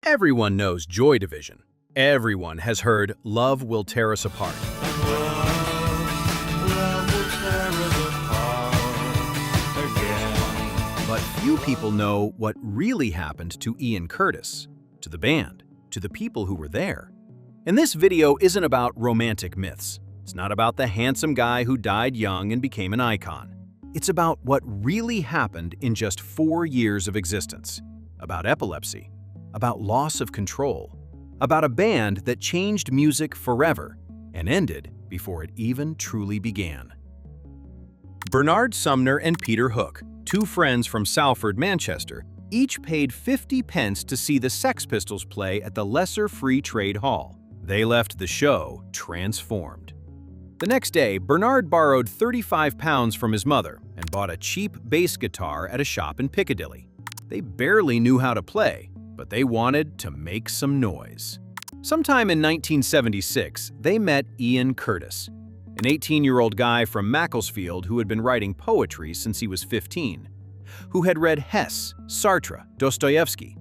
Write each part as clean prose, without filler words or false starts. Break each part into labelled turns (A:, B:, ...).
A: Everyone knows Joy Division. Everyone has heard "Love Will Tear Us Apart." But few people know what really happened to Ian Curtis, to the band, to the people who were there. And this video isn't about romantic myths. It's not about the handsome guy who died young and became an icon. It's about what really happened in just 4 years of existence. About epilepsy, about loss of control, about a band that changed music forever and ended before it even truly began. Bernard Sumner and Peter Hook, two friends from Salford, Manchester, each paid 50 pence to see the Sex Pistols play at the Lesser Free Trade Hall. They left the show transformed. The next day, Bernard borrowed £35 from his mother and bought a cheap bass guitar at a shop in Piccadilly. They barely knew how to play, but they wanted to make some noise. Sometime in 1976, they met Ian Curtis, an 18-year-old guy from Macclesfield who had been writing poetry since he was 15, who had read Hesse, Sartre, Dostoevsky.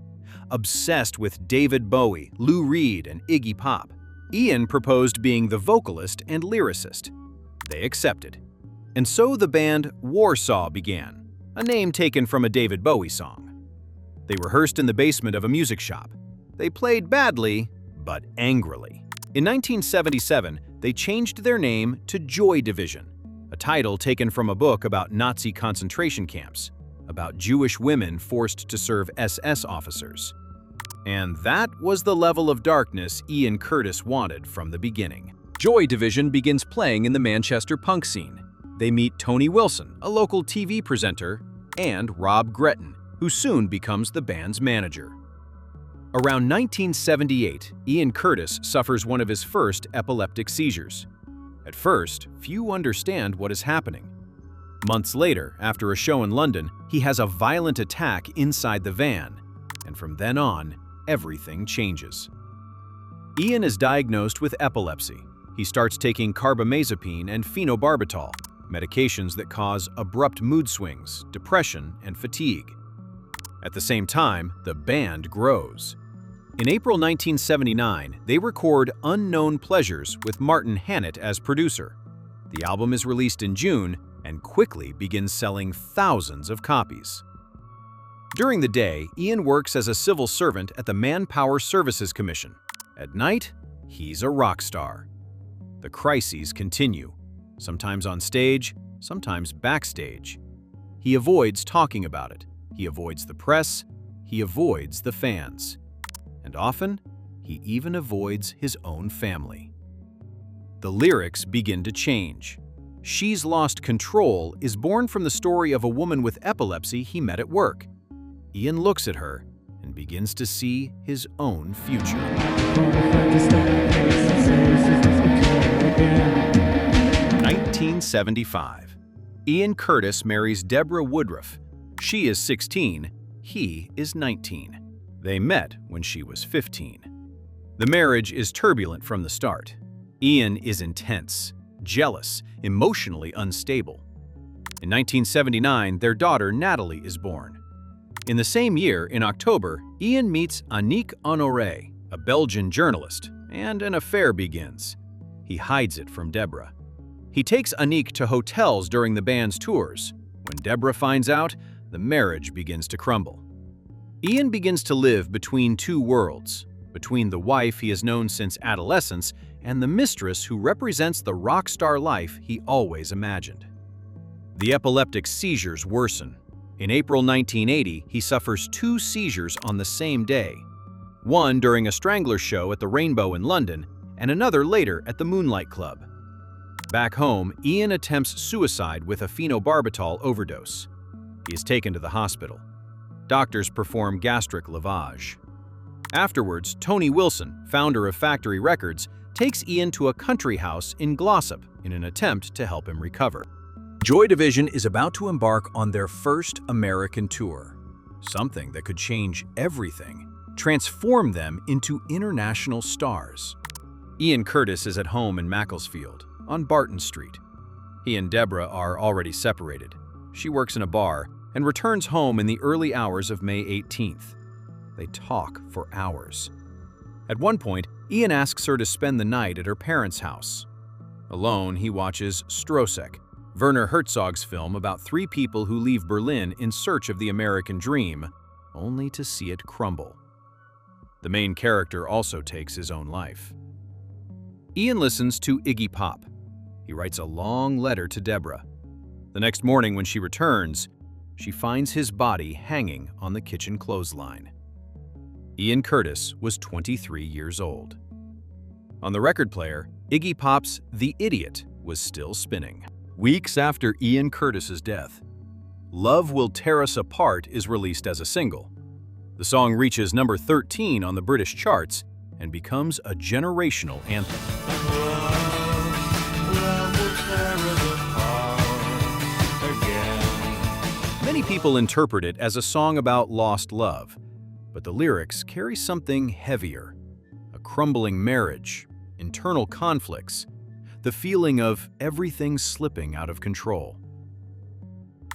A: Obsessed with David Bowie, Lou Reed, and Iggy Pop, Ian proposed being the vocalist and lyricist. They accepted. And so the band Warsaw began, a name taken from a David Bowie song. They rehearsed in the basement of a music shop. They played badly, but angrily. In 1977, they changed their name to Joy Division, a title taken from a book about Nazi concentration camps, about Jewish women forced to serve SS officers. And that was the level of darkness Ian Curtis wanted from the beginning. Joy Division begins playing in the Manchester punk scene. They meet Tony Wilson, a local TV presenter, and Rob Gretton, who soon becomes the band's manager. Around 1978, Ian Curtis suffers one of his first epileptic seizures. At first, few understand what is happening. Months later, after a show in London, he has a violent attack inside the van, and from then on, everything changes. Ian is diagnosed with epilepsy. He starts taking carbamazepine and phenobarbital, medications that cause abrupt mood swings, depression, and fatigue. At the same time, the band grows. In April 1979, they record Unknown Pleasures with Martin Hannett as producer. The album is released in June and quickly begins selling thousands of copies. During the day, Ian works as a civil servant at the Manpower Services Commission. At night, he's a rock star. The crises continue, sometimes on stage, sometimes backstage. He avoids talking about it. He avoids the press. He avoids the fans. And often, he even avoids his own family. The lyrics begin to change. She's Lost Control is born from the story of a woman with epilepsy he met at work. Ian looks at her and begins to see his own future. 1975. Ian Curtis marries Deborah Woodruff. She is 16, he is 19. They met when she was 15. The marriage is turbulent from the start. Ian is intense, jealous, emotionally unstable. In 1979, their daughter Natalie is born. In the same year, in October, Ian meets Annick Honoré, a Belgian journalist, and an affair begins. He hides it from Deborah. He takes Annick to hotels during the band's tours. When Deborah finds out, the marriage begins to crumble. Ian begins to live between two worlds, between the wife he has known since adolescence and the mistress who represents the rock star life he always imagined. The epileptic seizures worsen. In April 1980, he suffers 2 seizures on the same day, one during a Stranglers show at the Rainbow in London and another later at the Moonlight Club. Back home, Ian attempts suicide with a phenobarbital overdose. He is taken to the hospital. Doctors perform gastric lavage. Afterwards, Tony Wilson, founder of Factory Records, takes Ian to a country house in Glossop in an attempt to help him recover. Joy Division is about to embark on their first American tour, something that could change everything, transform them into international stars. Ian Curtis is at home in Macclesfield, on Barton Street. He and Deborah are already separated. She works in a bar and returns home in the early hours of May 18th. They talk for hours. At one point, Ian asks her to spend the night at her parents' house. Alone, he watches Strossek, Werner Herzog's film about three people who leave Berlin in search of the American dream, only to see it crumble. The main character also takes his own life. Ian listens to Iggy Pop. He writes a long letter to Deborah. The next morning when she returns, she finds his body hanging on the kitchen clothesline. Ian Curtis was 23 years old. On the record player, Iggy Pop's The Idiot was still spinning. Weeks after Ian Curtis's death, Love Will Tear Us Apart is released as a single. The song reaches number 13 on the British charts and becomes a generational anthem. Many people interpret it as a song about lost love, but the lyrics carry something heavier: a crumbling marriage, internal conflicts, the feeling of everything slipping out of control.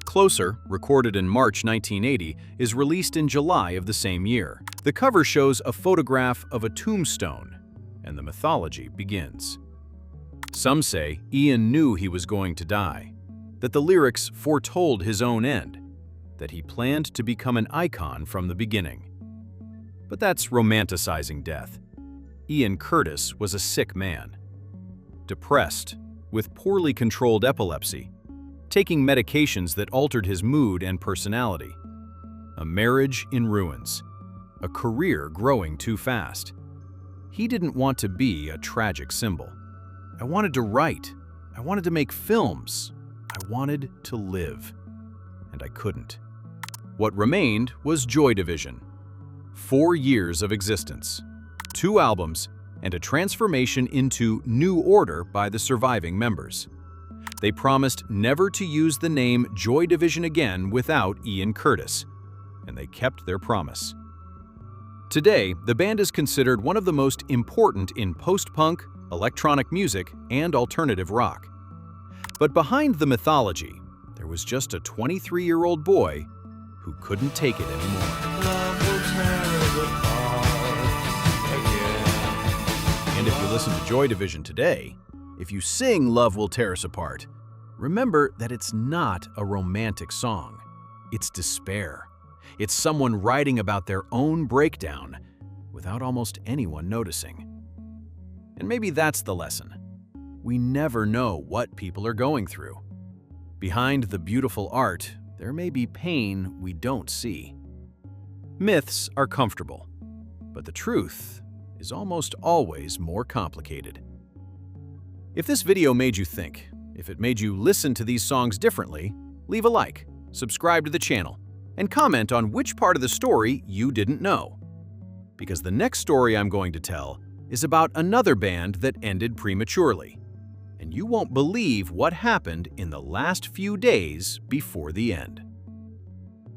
A: Closer, recorded in March 1980, is released in July of the same year. The cover shows a photograph of a tombstone, and the mythology begins. Some say Ian knew he was going to die, that the lyrics foretold his own end, that he planned to become an icon from the beginning. But that's romanticizing death. Ian Curtis was a sick man. Depressed, with poorly controlled epilepsy, taking medications that altered his mood and personality. A marriage in ruins. A career growing too fast. He didn't want to be a tragic symbol. I wanted to write. I wanted to make films. I wanted to live. And I couldn't. What remained was Joy Division. 4 years of existence, 2 albums, and a transformation into New Order by the surviving members. They promised never to use the name Joy Division again without Ian Curtis, and they kept their promise. Today, the band is considered one of the most important in post-punk, electronic music, and alternative rock. But behind the mythology, there was just a 23-year-old boy who couldn't take it anymore. And if you listen to Joy Division today, if you sing Love Will Tear Us Apart, remember that it's not a romantic song. It's despair. It's someone writing about their own breakdown without almost anyone noticing. And maybe that's the lesson. We never know what people are going through. Behind the beautiful art, there may be pain we don't see. Myths are comfortable, but the truth is almost always more complicated. If this video made you think, if it made you listen to these songs differently, leave a like, subscribe to the channel, and comment on which part of the story you didn't know. Because the next story I'm going to tell is about another band that ended prematurely, and you won't believe what happened in the last few days before the end.